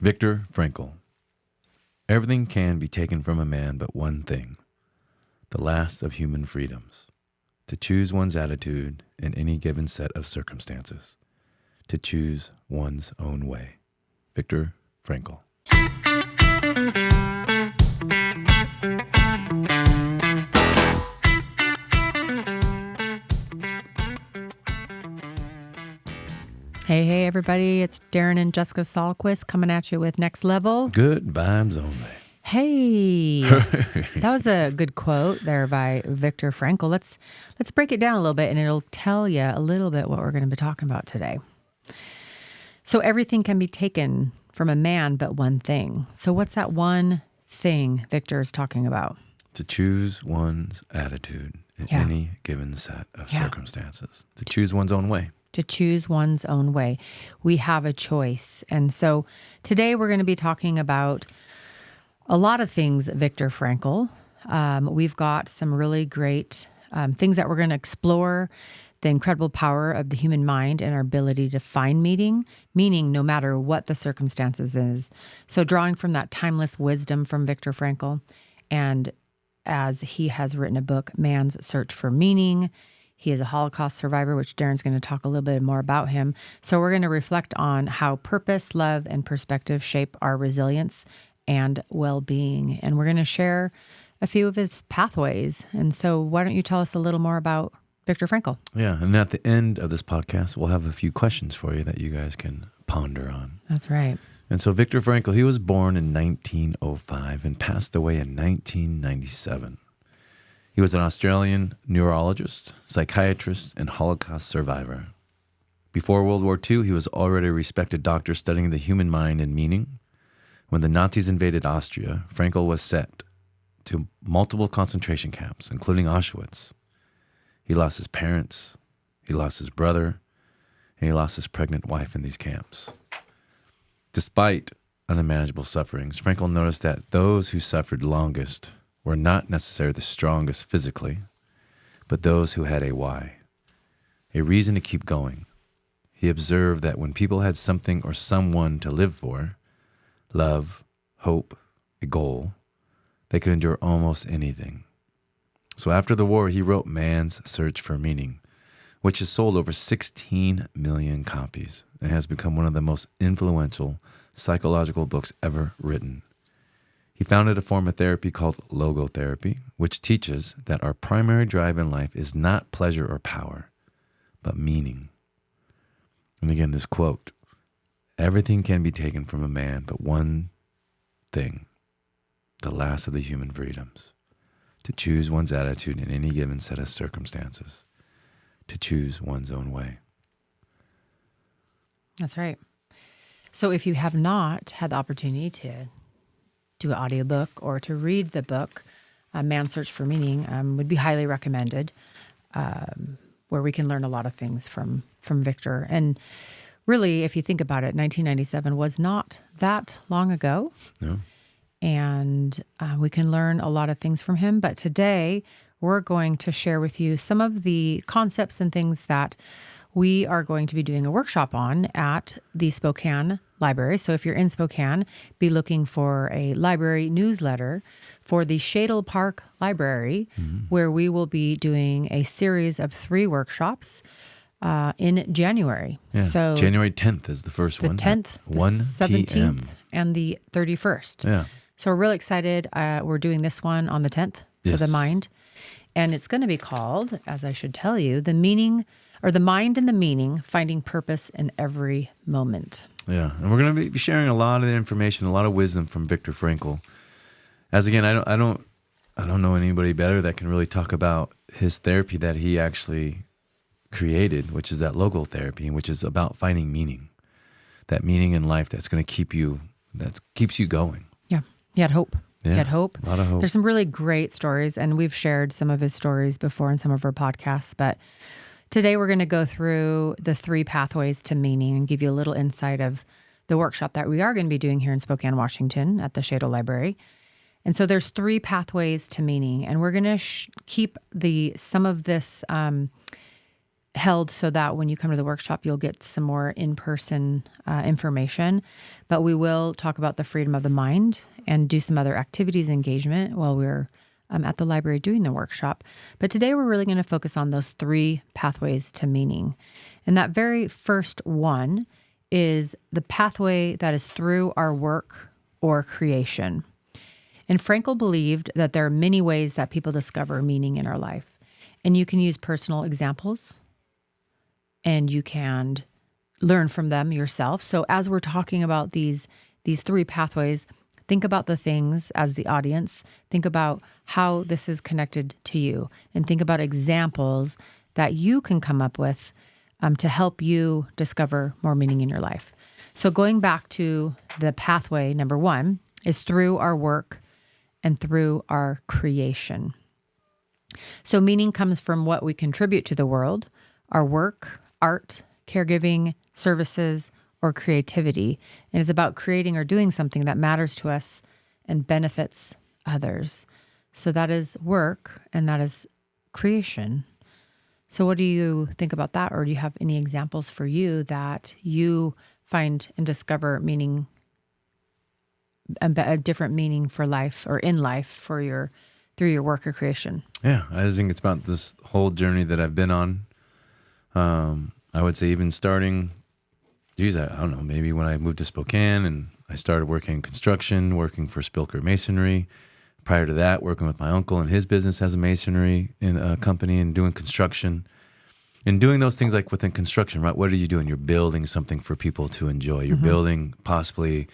Viktor Frankl. Everything can be taken from a man but one thing, the last of human freedoms, to choose one's attitude in any given set of circumstances, to choose one's own way. Viktor Frankl. Hey, everybody. It's Darren and Jessica Salquist coming at you with Next Level. Good vibes only. Hey, that was a good quote there by Viktor Frankl. Let's break it down a little bit, and it'll tell you a little bit what we're going to be talking about today. So everything can be taken from a man but one thing. So what's that one thing Viktor is talking about? To choose one's attitude in any given set of circumstances. To choose one's own way. To choose one's own way. We have a choice. And so today we're going to be talking about a lot of things, Viktor Frankl. We've got some really great things that we're going to explore, the incredible power of the human mind and our ability to find meaning no matter what the circumstances is. So drawing from that timeless wisdom from Viktor Frankl, and as he has written a book, Man's Search for Meaning. He is a Holocaust survivor, which Darren's going to talk a little bit more about him. So we're going to reflect on how purpose, love, and perspective shape our resilience and well-being. And we're going to share a few of his pathways. And so why don't you tell us a little more about Viktor Frankl? Yeah, and at the end of this podcast, we'll have a few questions for you that you guys can ponder on. That's right. And so Viktor Frankl, he was born in 1905 and passed away in 1997. He was an Australian neurologist, psychiatrist, and Holocaust survivor. Before World War II, he was already a respected doctor studying the human mind and meaning. When the Nazis invaded Austria, Frankl was sent to multiple concentration camps, including Auschwitz. He lost his parents, he lost his brother, and he lost his pregnant wife in these camps. Despite unimaginable sufferings, Frankl noticed that those who suffered longest were not necessarily the strongest physically, but those who had a why, a reason to keep going. He observed that when people had something or someone to live for, love, hope, a goal, they could endure almost anything. So after the war, he wrote Man's Search for Meaning, which has sold over 16 million copies and has become one of the most influential psychological books ever written. He founded a form of therapy called logotherapy, which teaches that our primary drive in life is not pleasure or power, but meaning. And again, this quote, everything can be taken from a man but one thing, the last of the human freedoms, to choose one's attitude in any given set of circumstances, to choose one's own way. That's right. So if you have not had the opportunity to do an audiobook or to read the book, Man's Search for Meaning, would be highly recommended, where we can learn a lot of things from Viktor. And really, if you think about it, 1997 was not that long ago. No. And we can learn a lot of things from him. But today, we're going to share with you some of the concepts and things that we are going to be doing a workshop on at the Spokane Library. So if you're in Spokane, be looking for a library newsletter for the Shadle Park Library, where we will be doing a series of 3 workshops in January. Yeah. So January 10th is the first one. The 10th, the 1 17th, p.m. and the 31st. Yeah. So we're really excited. We're doing this one on the 10th for the mind. And it's going to be called, as I should tell you, The Mind and the Meaning, Finding Purpose in Every Moment. Yeah, and we're going to be sharing a lot of information, a lot of wisdom from Viktor Frankl. As again, I don't know anybody better that can really talk about his therapy that he actually created, which is that logotherapy, which is about finding meaning, that meaning in life that's going to keeps you going. Yeah, he had hope. Yeah, He had hope. A lot of hope. There's some really great stories, and we've shared some of his stories before in some of our podcasts, but today we're going to go through the 3 pathways to meaning and give you a little insight of the workshop that we are going to be doing here in Spokane, Washington at the Shadle Library. And so there's 3 pathways to meaning, and we're going to keep some of this held so that when you come to the workshop, you'll get some more in-person information. But we will talk about the freedom of the mind and do some other activities engagement while we're at the library doing the workshop. But today we're really going to focus on those 3 pathways to meaning. And that very first one is the pathway that is through our work or creation. And Frankl believed that there are many ways that people discover meaning in our life. And you can use personal examples and you can learn from them yourself. So as we're talking about these 3 pathways, think about the things as the audience. Think about how this is connected to you, and think about examples that you can come up with to help you discover more meaning in your life. So going back to the pathway, number 1 is through our work and through our creation. So meaning comes from what we contribute to the world, our work, art, caregiving, services, or creativity. And it's about creating or doing something that matters to us and benefits others. So that is work and that is creation. So what do you think about that? Or do you have any examples for you that you find and discover meaning, a different meaning for life or in life for through your work or creation? Yeah, I just think it's about this whole journey that I've been on. I would say even starting, I don't know, maybe when I moved to Spokane and I started working in construction, working for Spilker Masonry. Prior to that, working with my uncle and his business as a masonry in a company and doing construction. And doing those things like within construction, right? What are you doing? You're building something for people to enjoy. You're building possibly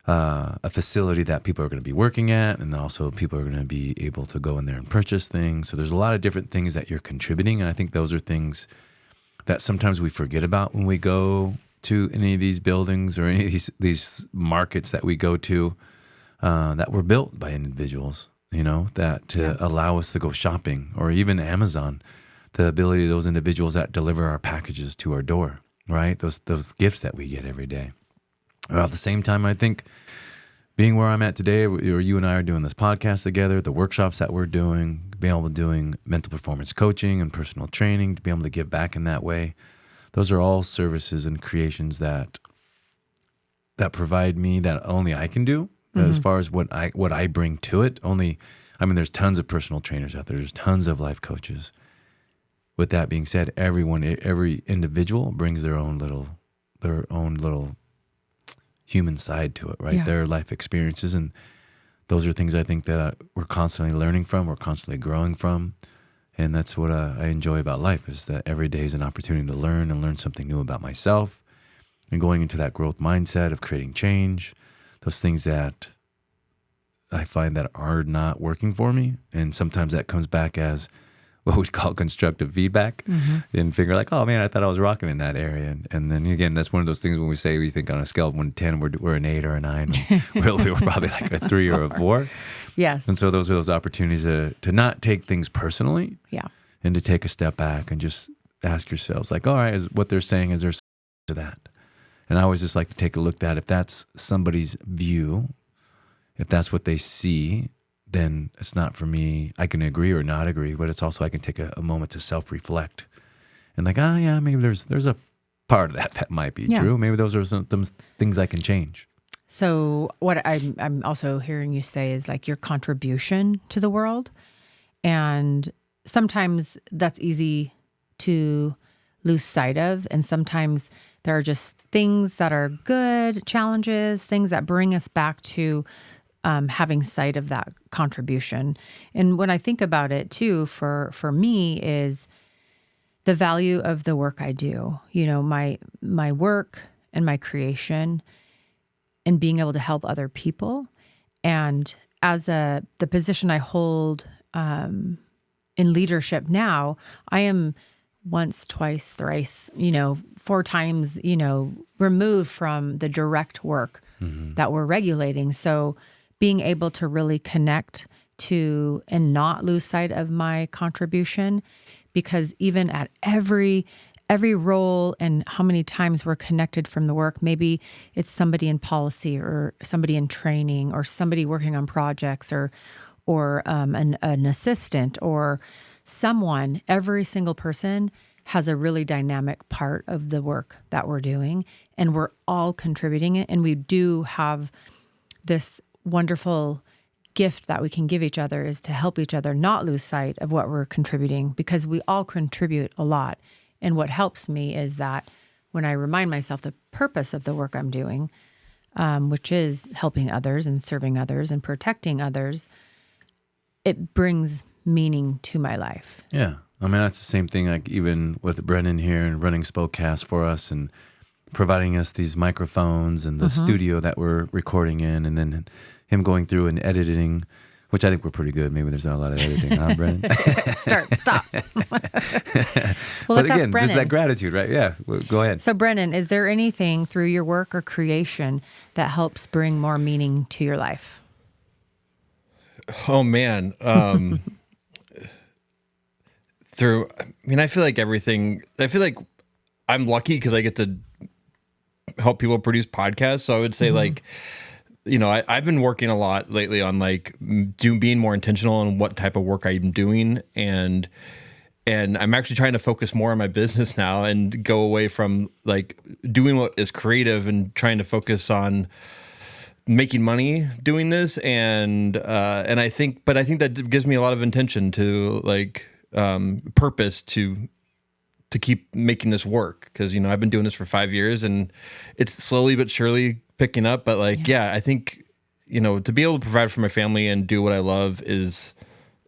a facility that people are going to be working at, and then also people are going to be able to go in there and purchase things. So there's a lot of different things that you're contributing, and I think those are things that sometimes we forget about when we go to any of these buildings or any of these markets that we go to that were built by individuals, that allow us to go shopping, or even Amazon, the ability of those individuals that deliver our packages to our door, right? Those gifts that we get every day. Well, at the same time, I think being where I'm at today, or you and I are doing this podcast together, the workshops that we're doing, being able to doing mental performance coaching and personal training, to be able to give back in that way, those are all services and creations that provide me that only I can do. As far as what I bring to it, there's tons of personal trainers out there. There's tons of life coaches. With that being said, every individual brings their own little human side to it, right? Yeah. Their life experiences, and those are things I think that we're constantly learning from, we're constantly growing from, and that's what I enjoy about life, is that every day is an opportunity to learn and learn something new about myself, and going into that growth mindset of creating change, those things that I find that are not working for me, and sometimes that comes back as what we'd call constructive feedback, and figure like, oh man, I thought I was rocking in that area. And then again, that's one of those things when we think on a scale of 1 to 10, we're an 8 or a 9. Really, we're probably like a 3 or a 4. Yes. And so those are those opportunities to not take things personally, and to take a step back and just ask yourselves like, all right, is what they're saying, is there something to that? And I always just like to take a look at that. If that's somebody's view, if that's what they see, then it's not for me. I can agree or not agree, but it's also I can take a moment to self-reflect and like, maybe there's a part of that might be true. Maybe those are some things I can change. So what I'm also hearing you say is like your contribution to the world, and sometimes that's easy to lose sight of, and sometimes there are just things that are good, challenges, things that bring us back to having sight of that contribution. And when I think about it too, for me, is the value of the work I do. My work and my creation, and being able to help other people. And as the position I hold in leadership now, I am once, twice, thrice, 4 times, removed from the direct work that we're regulating. So being able to really connect to and not lose sight of my contribution, because even at every role and how many times we're connected from the work, maybe it's somebody in policy or somebody in training or somebody working on projects or an assistant or someone, every single person has a really dynamic part of the work that we're doing, and we're all contributing it. And we do have this wonderful gift that we can give each other, is to help each other not lose sight of what we're contributing, because we all contribute a lot. And what helps me is that when I remind myself the purpose of the work I'm doing, which is helping others and serving others and protecting others, it brings meaning to my life. Yeah. I mean, that's the same thing, like even with Brennan here and running Spokecast for us and providing us these microphones and the studio that we're recording in, and then him going through and editing, which I think we're pretty good. Maybe there's not a lot of editing, huh, Brennan? Stop. But again, just that gratitude, right? Yeah, well, go ahead. So, Brennan, is there anything through your work or creation that helps bring more meaning to your life? Oh, man. I feel like I'm lucky because I get to help people produce podcasts. So I would say I've been working a lot lately on being more intentional on what type of work I'm doing. And I'm actually trying to focus more on my business now and go away from doing what is creative and trying to focus on making money doing this. And I think that gives me a lot of intention to purpose to keep making this work. Cause I've been doing this for 5 years and it's slowly but surely picking up. But I think, to be able to provide for my family and do what I love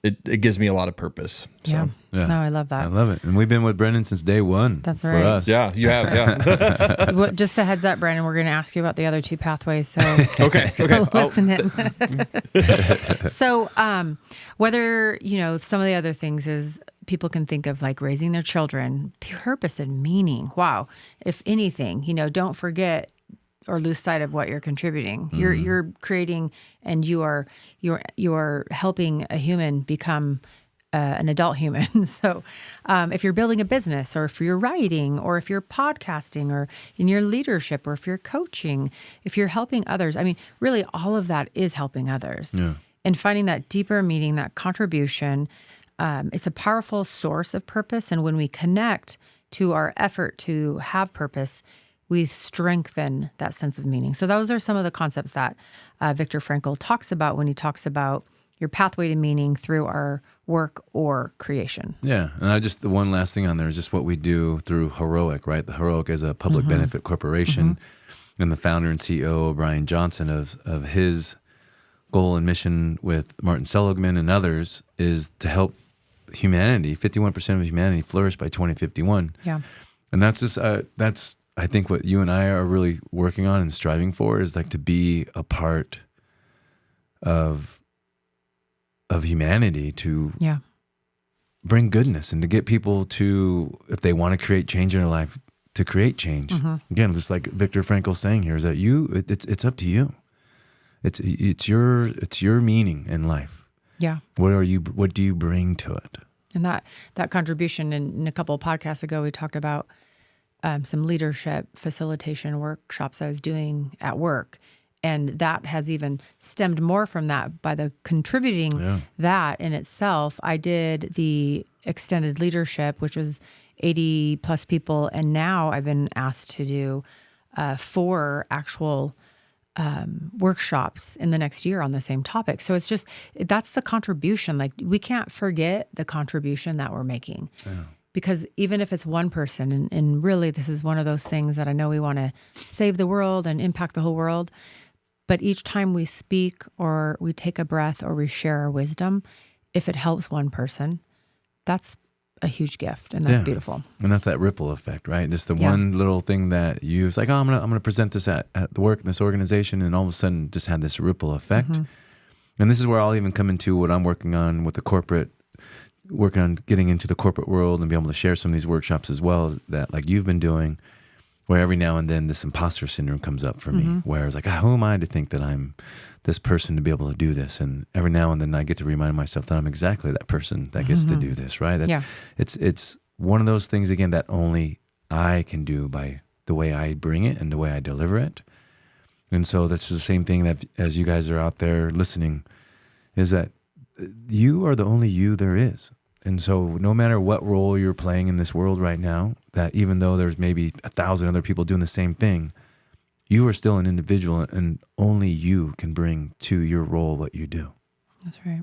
it gives me a lot of purpose. So. Yeah. No, I love that. I love it. And we've been with Brennan since day one. That's for right. us. Yeah, you have. Yeah. Just a heads up, Brandon, we're going to ask you about the other two pathways. So okay. Listen in. So whether, some of the other things is people can think of raising their children, purpose and meaning. Wow. If anything, don't forget or lose sight of what you're contributing. You're creating, and you're helping a human become an adult human. So if you're building a business, or if you're writing, or if you're podcasting, or in your leadership, or if you're coaching, if you're helping others, really all of that is helping others. Yeah. And finding that deeper meaning, that contribution, it's a powerful source of purpose. And when we connect to our effort to have purpose, we strengthen that sense of meaning. So those are some of the concepts that Viktor Frankl talks about when he talks about your pathway to meaning through our work or creation. Yeah. And the one last thing on there is just what we do through Heroic, right? The Heroic is a public benefit corporation. And the founder and CEO, Brian Johnson, of his goal and mission with Martin Seligman and others is to help humanity, 51% of humanity, flourish by 2051. Yeah. And that's just, I think what you and I are really working on and striving for is to be a part of humanity, to bring goodness and to get people to, if they want to create change in their life, to create change. Again, just like Viktor Frankl saying here, is that it's up to you. It's your meaning in life. Yeah. What do you bring to it? And that contribution, in a couple of podcasts ago, we talked about some leadership facilitation workshops I was doing at work. And that has even stemmed more from that by the contributing that in itself. I did the extended leadership, which was 80 plus people. And now I've been asked to do 4 actual workshops in the next year on the same topic. So that's the contribution. We can't forget the contribution that we're making. Yeah. Because even if it's one person, and really this is one of those things that I know we want to save the world and impact the whole world, but each time we speak or we take a breath or we share our wisdom, if it helps one person, that's a huge gift, and that's beautiful. And that's that ripple effect, right? Just the one little thing that it's like, I'm gonna present this at the work in this organization, and all of a sudden just had this ripple effect. And this is where I'll even come into what I'm working on with the corporate, working on getting into the corporate world and be able to share some of these workshops as well, that like you've been doing, where every now and then this imposter syndrome comes up for me, where it's like, who am I to think that I'm this person to be able to do this? And every now and then I get to remind myself that I'm exactly that person that gets to do this, right? It's one of those things, again, that only I can do by the way I bring it and the way I deliver it. And so that's the same thing that as you guys are out there listening, is that you are the only you there is. And so no matter what role you're playing in this world right now, that even though there's maybe 1,000 other people doing the same thing, you are still an individual, and only you can bring to your role what you do. That's right.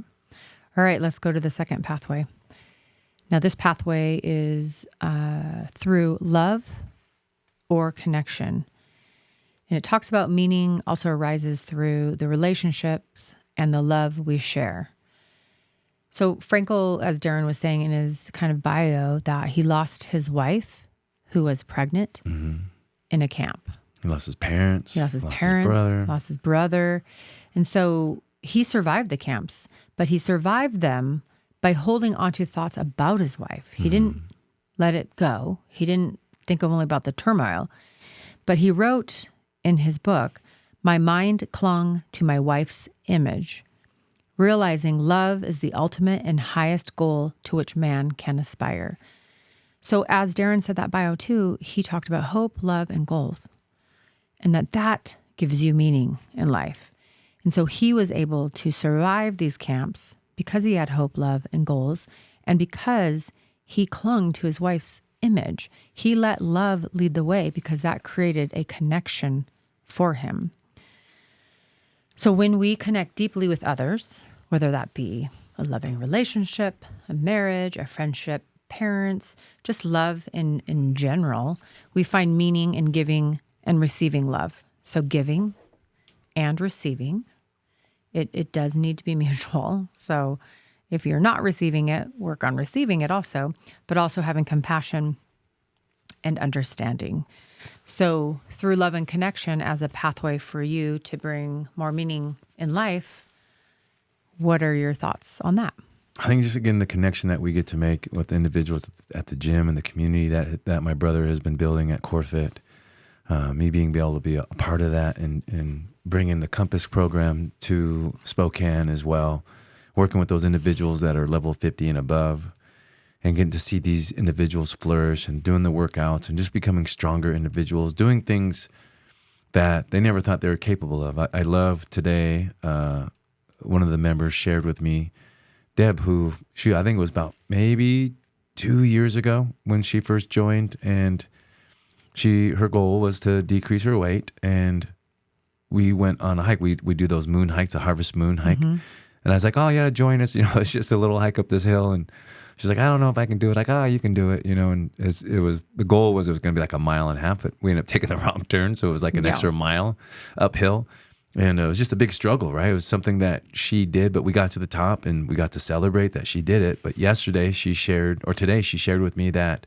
All right, let's go to the second pathway. Now, this pathway is through love or connection. And it talks about meaning also arises through the relationships and the love we share. So Frankl, as Darren was saying in his kind of bio, that he lost his wife who was pregnant in a camp. He lost his parents. He lost his lost his brother. And so he survived the camps, but he survived them by holding on to thoughts about his wife. He didn't let it go. He didn't think only about the turmoil. But he wrote in his book, "My mind clung to my wife's image, realizing love is the ultimate and highest goal to which man can aspire." So as Darren said that bio too, he talked about hope, love, and goals. And that gives you meaning in life. And so he was able to survive these camps because he had hope, love, and goals, and because he clung to his wife's image. He let love lead the way because that created a connection for him. So when we connect deeply with others, whether that be a loving relationship, a marriage, a friendship, parents, just love in general, we find meaning in giving and receiving love. So giving and receiving, it does need to be mutual. So if you're not receiving it, work on receiving it also, but also having compassion and understanding. So through love and connection as a pathway for you to bring more meaning in life, what are your thoughts on that? I think just, again, the connection that we get to make with individuals at the gym and the community that my brother has been building at CoreFit, me being able to be a part of that and bringing the Compass program to Spokane as well, working with those individuals that are level 50 and above, and getting to see these individuals flourish and doing the workouts and just becoming stronger individuals, doing things that they never thought they were capable of. I love today, one of the members shared with me, Deb, who I think it was about maybe 2 years ago when she first joined, and her goal was to decrease her weight, and we went on a hike. We do those moon hikes, a harvest moon hike. And I was like, "Oh, yeah, join us." It's just a little hike up this hill. And she's like, "I don't know if I can do it." Like, "Oh, you can do it." And the goal was it was going to be like a mile and a half, but we ended up taking the wrong turn. So it was like an extra mile uphill. And it was just a big struggle, right? It was something that she did, but we got to the top and we got to celebrate that she did it. But today she shared with me that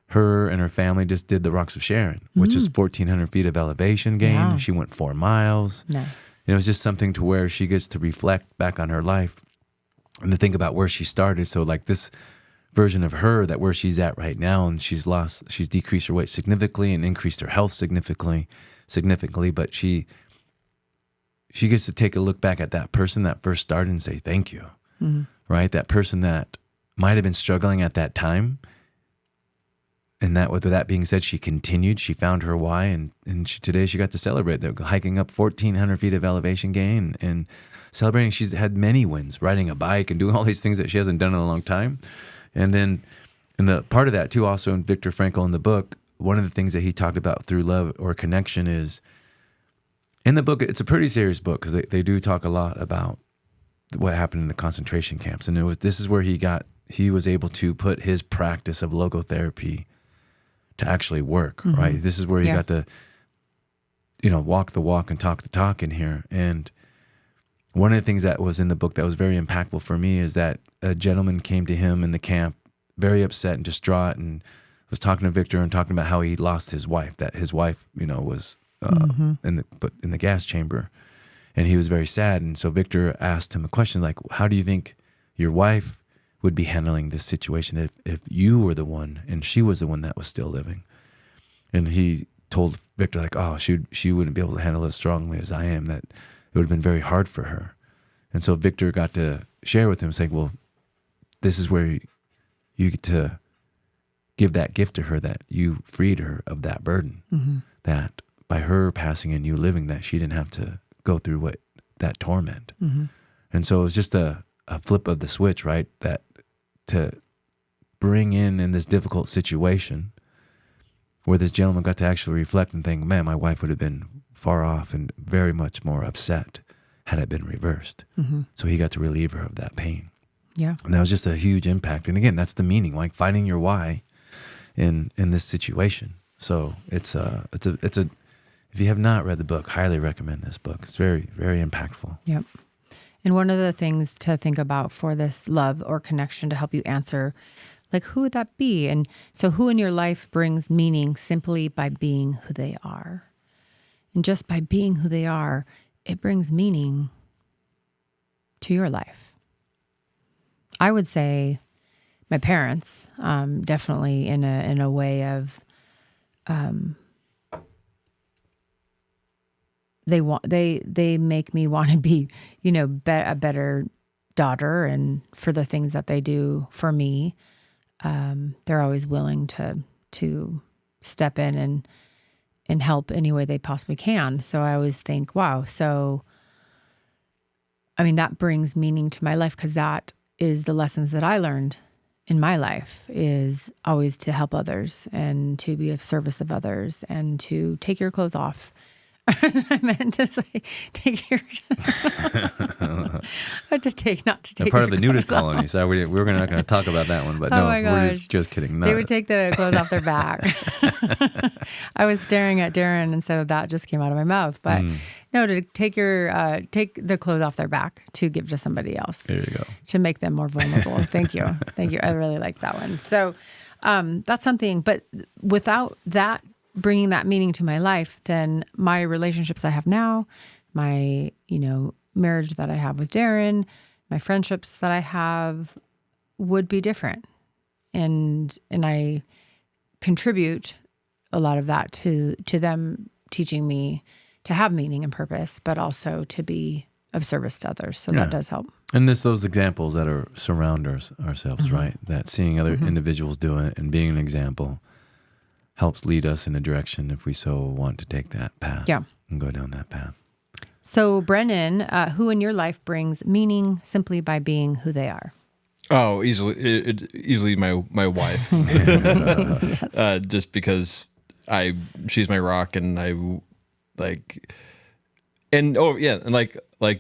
her and her family just did the Rocks of Sharon, which is 1,400 feet of elevation gain. Yeah. She went 4 miles. Nice. It was just something to where she gets to reflect back on her life and to think about where she started. So like this version of her, that where she's at right now, and she's decreased her weight significantly and increased her health significantly, but she gets to take a look back at that person that first started and say, thank you, right? That person that might have been struggling at that time. And that, with that being said, she continued, she found her why. And today she got to celebrate. They're hiking up 1,400 feet of elevation gain and celebrating. She's had many wins, riding a bike and doing all these things that she hasn't done in a long time. And then in the part of that too, also in Viktor Frankl in the book, one of the things that he talked about through love or connection is, in the book, it's a pretty serious book because they do talk a lot about what happened in the concentration camps. And this is where he was able to put his practice of logotherapy to actually work, right? This is where he got to, walk the walk and talk the talk in here. And one of the things that was in the book that was very impactful for me is that a gentleman came to him in the camp very upset and distraught and was talking to Viktor and talking about how he lost his wife, that his wife, was in the gas chamber, and he was very sad. And so Viktor asked him a question like, how do you think your wife would be handling this situation if you were the one and she was the one that was still living? And he told Viktor like, oh, she wouldn't be able to handle it as strongly as I am, that it would have been very hard for her. And so Viktor got to share with him saying, well, this is where you get to give that gift to her, that you freed her of that burden, that by her passing and you living, that she didn't have to go through that torment. And so it was just a flip of the switch, right? That to bring in this difficult situation where this gentleman got to actually reflect and think, man, my wife would have been far off and very much more upset had it been reversed. So he got to relieve her of that pain. Yeah. And that was just a huge impact. And again, that's the meaning, like finding your why in this situation. So it's a if you have not read the book, highly recommend this book. It's very, very impactful. Yep. And one of the things to think about for this love or connection to help you answer, like, who would that be? And so who in your life brings meaning simply by being who they are? And just by being who they are, it brings meaning to your life. I would say my parents, definitely in a way of, they make me want to be, a better daughter, and for the things that they do for me, they're always willing to step in and help any way they possibly can. So I always think, wow. So, I mean, that brings meaning to my life, because that is the lessons that I learned in my life, is always to help others and to be of service of others and to take your clothes off. I meant to say, take your. Not to take. They're part of the your nudist clothes colony, so we're not going to talk about that one. But Oh no, my we're gosh. just kidding. They would take the clothes off their back. I was staring at Darren, and so that just came out of my mouth. But no, to take the clothes off their back to give to somebody else. There you go. To make them more vulnerable. Thank you. I really like that one. So that's something. But without that bringing that meaning to my life, then my relationships I have now, my marriage that I have with Darren, my friendships that I have would be different, and I contribute a lot of that to them teaching me to have meaning and purpose, but also to be of service to others. So that does help. And it's those examples that are surround ourselves, right? That seeing other individuals do it and being an example helps lead us in a direction if we so want to take that path and go down that path. So, Brennan, who in your life brings meaning simply by being who they are? Oh, easily my wife. Yes. Just because she's my rock, and like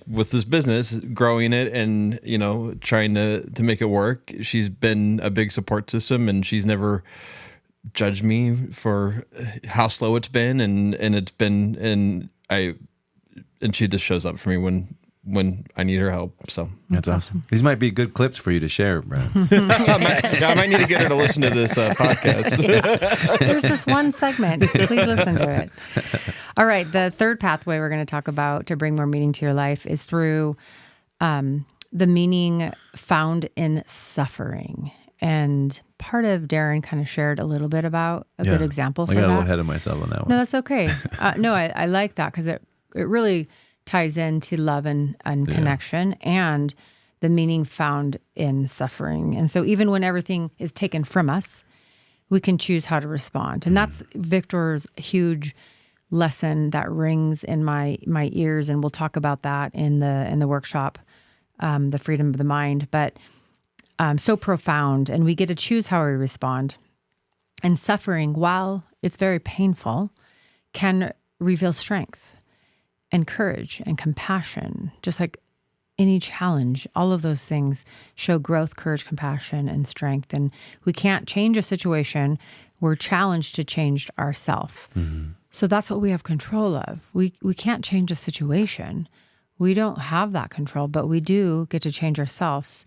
with this business, growing it and trying to make it work, she's been a big support system, and she's never judged me for how slow it's been, and it's been, and she just shows up for me when I need her help. So that's awesome. These might be good clips for you to share, Brad. I might need to get her to listen to this podcast. There's this one segment. Please listen to it. All right. The third pathway we're going to talk about to bring more meaning to your life is through the meaning found in suffering. And part of Darren kind of shared a little bit about a good example for that. I got a little ahead of myself on that one. No, that's okay. No, I like that, because it really ties into love and connection and the meaning found in suffering. And so even when everything is taken from us, we can choose how to respond. And that's Viktor's huge lesson that rings in my ears. And we'll talk about that in the workshop, the freedom of the mind. But so profound, and we get to choose how we respond. And suffering, while it's very painful, can reveal strength and courage and compassion. Just like any challenge, all of those things show growth, courage, compassion, and strength. And we can't change a situation. We're challenged to change ourselves. So that's what we have control of. We can't change a situation. We don't have that control, but we do get to change ourselves.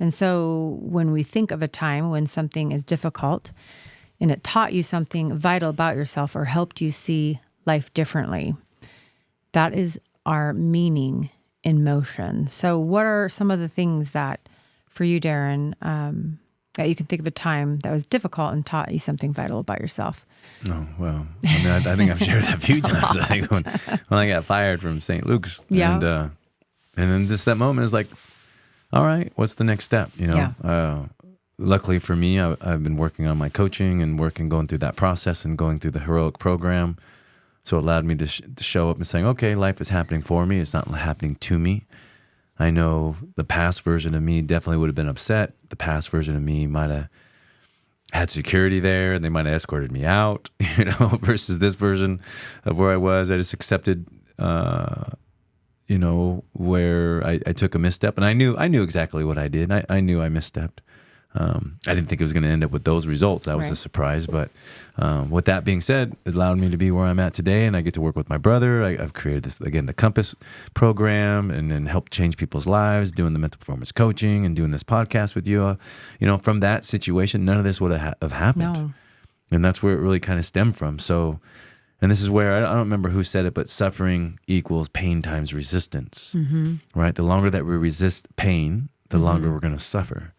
And so when we think of a time when something is difficult and it taught you something vital about yourself or helped you see life differently, that is our meaning in motion. So what are some of the things that, for you, Darren, that you can think of a time that was difficult and taught you something vital about yourself? Oh, well, I mean, I think I've shared that a few times. I think when I got fired from St. Luke's. Yeah. And then just that moment is like, all right, what's the next step? Luckily for me, I've been working on my coaching and going through that process and going through the heroic program. So it allowed me to show up and saying, okay, life is happening for me. It's not happening to me. I know the past version of me definitely would have been upset. The past version of me might have had security there and they might have escorted me out, versus this version of where I was. I just accepted, where I took a misstep, and I knew exactly what I did. I knew I misstepped. I didn't think it was going to end up with those results. That was a surprise. But with that being said, it allowed me to be where I'm at today, and I get to work with my brother. I've created this, again, the Compass program, and then help change people's lives, doing the mental performance coaching and doing this podcast with you. From that situation, none of this would have happened. No. And that's where it really kind of stemmed from. So, and this is where, I don't remember who said it, but suffering equals pain times resistance, right? The longer that we resist pain, the longer we're going to suffer.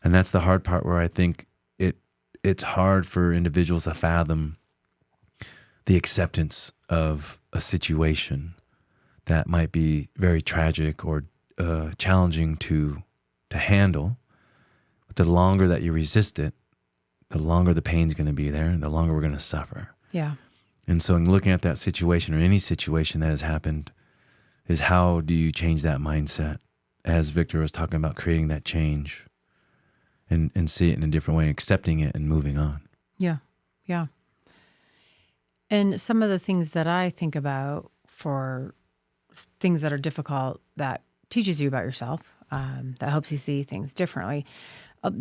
And that's the hard part, where I think it's hard for individuals to fathom the acceptance of a situation that might be very tragic or challenging to handle. But the longer that you resist it, the longer the pain's going to be there, and the longer we're going to suffer. Yeah. And so in looking at that situation, or any situation that has happened, is how do you change that mindset? As Viktor was talking about, creating that change. And see it in a different way, accepting it and moving on. Yeah, yeah. And some of the things that I think about for things that are difficult, that teaches you about yourself, that helps you see things differently.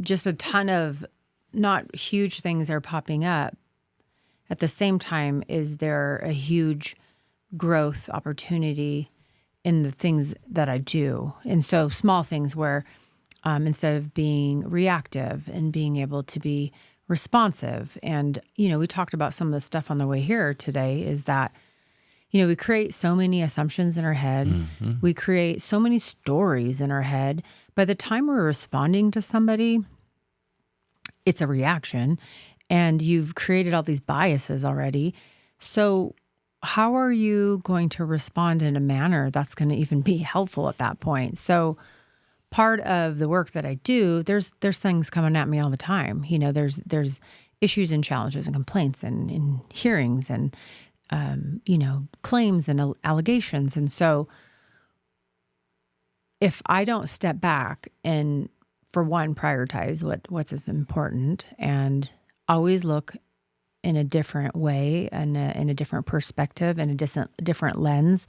Just a ton of not huge things are popping up. At the same time, is there a huge growth opportunity in the things that I do? And so small things where instead of being reactive and being able to be responsive. And, we talked about some of the stuff on the way here today, is that, we create so many assumptions in our head. Mm-hmm. We create so many stories in our head. By the time we're responding to somebody, it's a reaction, and you've created all these biases already. So how are you going to respond in a manner that's going to even be helpful at that point? So part of the work that I do, there's things coming at me all the time. There's issues and challenges and complaints and hearings and, claims and allegations. And so if I don't step back and, for one, prioritize what's as important, and always look in a different way and in a different perspective and a different lens,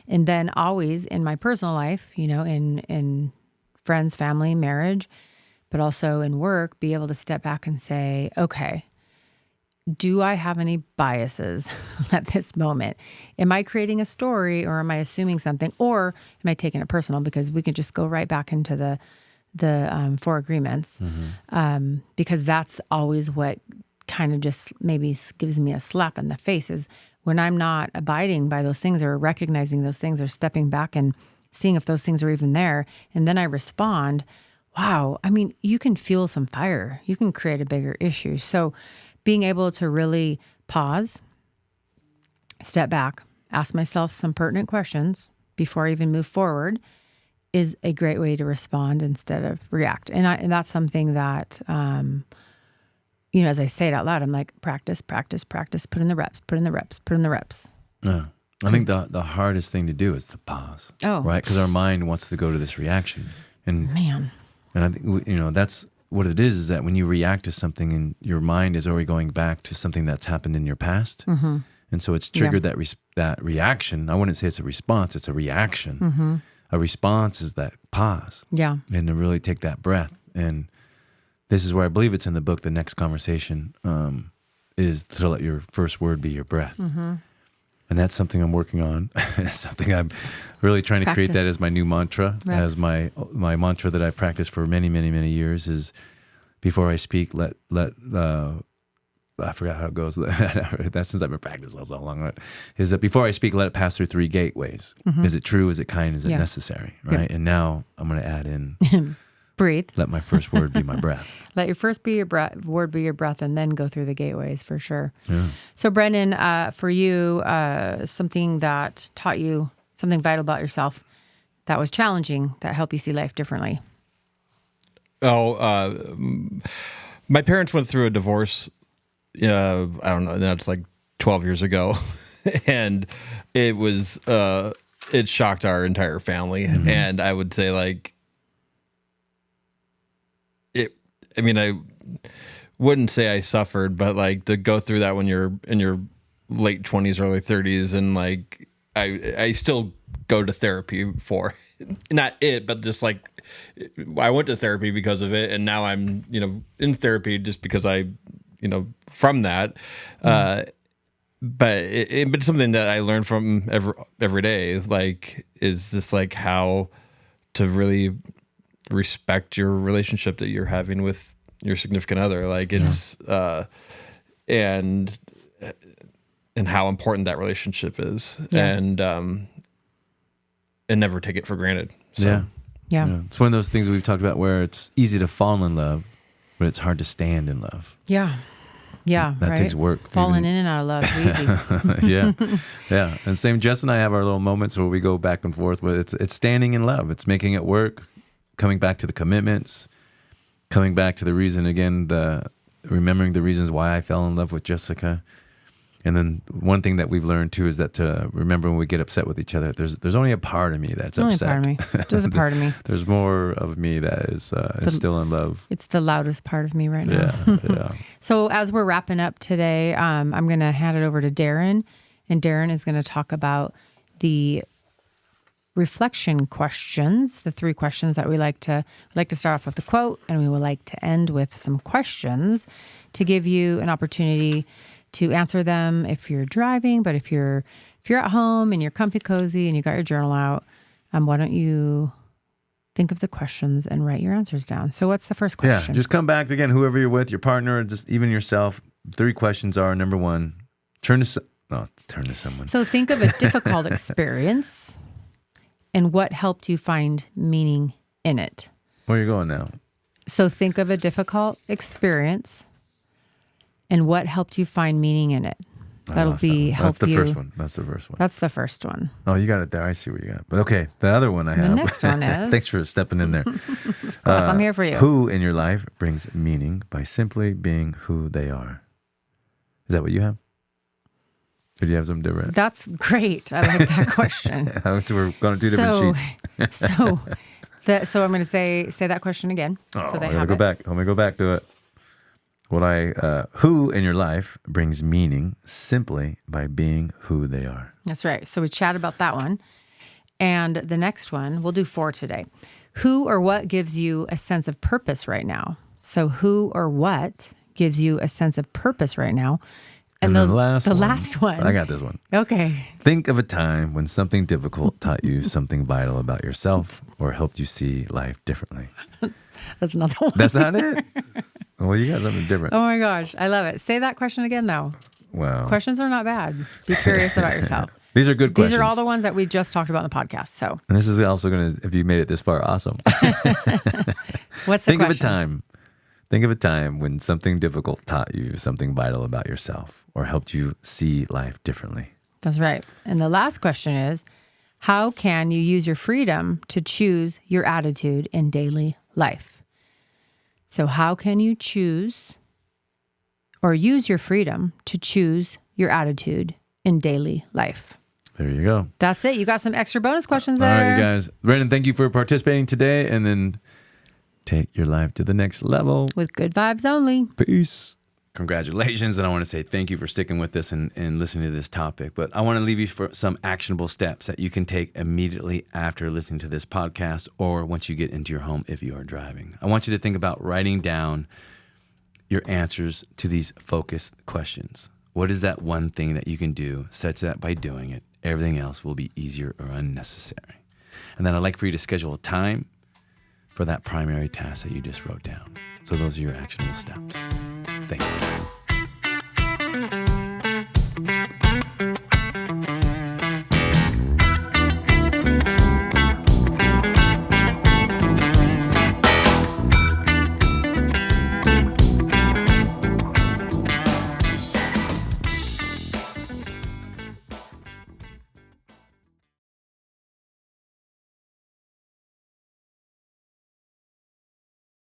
and then always in my personal life, in friends, family, marriage, but also in work, be able to step back and say, okay, do I have any biases at this moment? Am I creating a story, or am I assuming something, or am I taking it personal? Because we can just go right back into the 4 agreements, because that's always what kind of just maybe gives me a slap in the face, is when I'm not abiding by those things, or recognizing those things, or stepping back and seeing if those things are even there. And then I respond, wow, you can fuel some fire. You can create a bigger issue. So being able to really pause, step back, ask myself some pertinent questions before I even move forward is a great way to respond instead of react. And that's something that, as I say it out loud, I'm like, practice, practice, practice, put in the reps, put in the reps, put in the reps. Yeah. I think the hardest thing to do is to pause. Oh. Right? Because our mind wants to go to this reaction. And I think, that's what it is that when you react to something, and your mind is already going back to something that's happened in your past. Mm-hmm. And so it's triggered that reaction. I wouldn't say it's a response, it's a reaction. Mm-hmm. A response is that pause. Yeah. And to really take that breath. And this is where I believe it's in the book, the next conversation is to let your first word be your breath. Mm-hmm. And that's something I'm working on. It's something I'm really trying to create that as my new mantra, as my mantra that I've practiced for many, many, many years is, before I speak, let I forgot how it goes. That's since I've been practicing so long. Is that before I speak, let it pass through 3 gateways. Mm-hmm. Is it true? Is it kind? Is it necessary? Right. Yep. And now I'm going to add in breathe. Let my first word be my breath. Let your first word be your breath, and then go through the gateways for sure. Yeah. So, Brendan, for you, something that taught you something vital about yourself that was challenging, that helped you see life differently. My parents went through a divorce. I don't know. That's like 12 years ago, and it was it shocked our entire family. And I would say like I wouldn't say I suffered, but like to go through that when you're in your late 20s, early 30s, and like I still go to therapy for not it, but just like I went to therapy because of it, and now I'm in therapy just because I from that. But it's something that I learned from every day, like is just like how to really respect your relationship that you're having with your significant other. Like it's and how important that relationship is, and never take it for granted. So. Yeah. It's one of those things we've talked about where it's easy to fall in love, but it's hard to stand in love. Yeah. Yeah. That takes work. Falling in and out of love is easy. Yeah. And same, Jess and I have our little moments where we go back and forth, but it's standing in love. It's making it work, coming back to the commitments, coming back to the reason again, remembering the reasons why I fell in love with Jessica. And then one thing that we've learned too is that to remember when we get upset with each other, there's only a part of me that's upset. Only a part of me. Just a part of me. There's more of me that is still in love. It's the loudest part of me right now. Yeah. So as we're wrapping up today, I'm going to hand it over to Darren, and Darren is going to talk about the reflection questions, the 3 questions that we like to start off with a quote, and we would like to end with some questions to give you an opportunity to answer them if you're driving, but if you're at home and you're comfy cozy and you got your journal out, why don't you think of the questions and write your answers down? So what's the first question? Yeah, just come back again, whoever you're with, your partner, or just even yourself. 3 questions are, number 1, turn to someone. So think of a difficult experience and what helped you find meaning in it. Where are you going now? So think of a difficult experience and what helped you find meaning in it. That's the first one. That's the first one. That's the first one. Oh, you got it there. I see what you got. But okay, the other one I have. The next one is. Thanks for stepping in there. Of course, I'm here for you. Who in your life brings meaning by simply being who they are? Is that what you have? Or do you have something different? That's great. I like that question. So we're going to do different sheets. So I'm going to say that question again. Oh, so they I'm have going to go back to it. Who in your life brings meaning simply by being who they are? That's right. So we chat about that one. And the next one, we'll do 4 today. Who or what gives you a sense of purpose right now? So who or what gives you a sense of purpose right now? And the last one. I got this one. Okay. Think of a time when something difficult taught you something vital about yourself or helped you see life differently. That's another one. That's not it? Well, you got something different. Oh my gosh. I love it. Say that question again, though. Wow. Questions are not bad. Be curious about yourself. These are good questions. These are all the ones that we just talked about in the podcast. So, and this is also going to, if you made it this far, awesome. What's the question? Think of a time when something difficult taught you something vital about yourself or helped you see life differently. That's right. And the last question is, how can you use your freedom to choose your attitude in daily life? So how can you choose or use your freedom to choose your attitude in daily life? There you go. That's it. You got some extra bonus questions All there. right, you guys. Brandon, thank you for participating today, and then take your life to the next level. With good vibes only. Peace. Congratulations, and I want to say thank you for sticking with us and listening to this topic. But I want to leave you for some actionable steps that you can take immediately after listening to this podcast or once you get into your home if you are driving. I want you to think about writing down your answers to these focused questions. What is that one thing that you can do such that by doing it, everything else will be easier or unnecessary? And then I'd like for you to schedule a time for that primary task that you just wrote down. So those are your actionable steps. Thank you.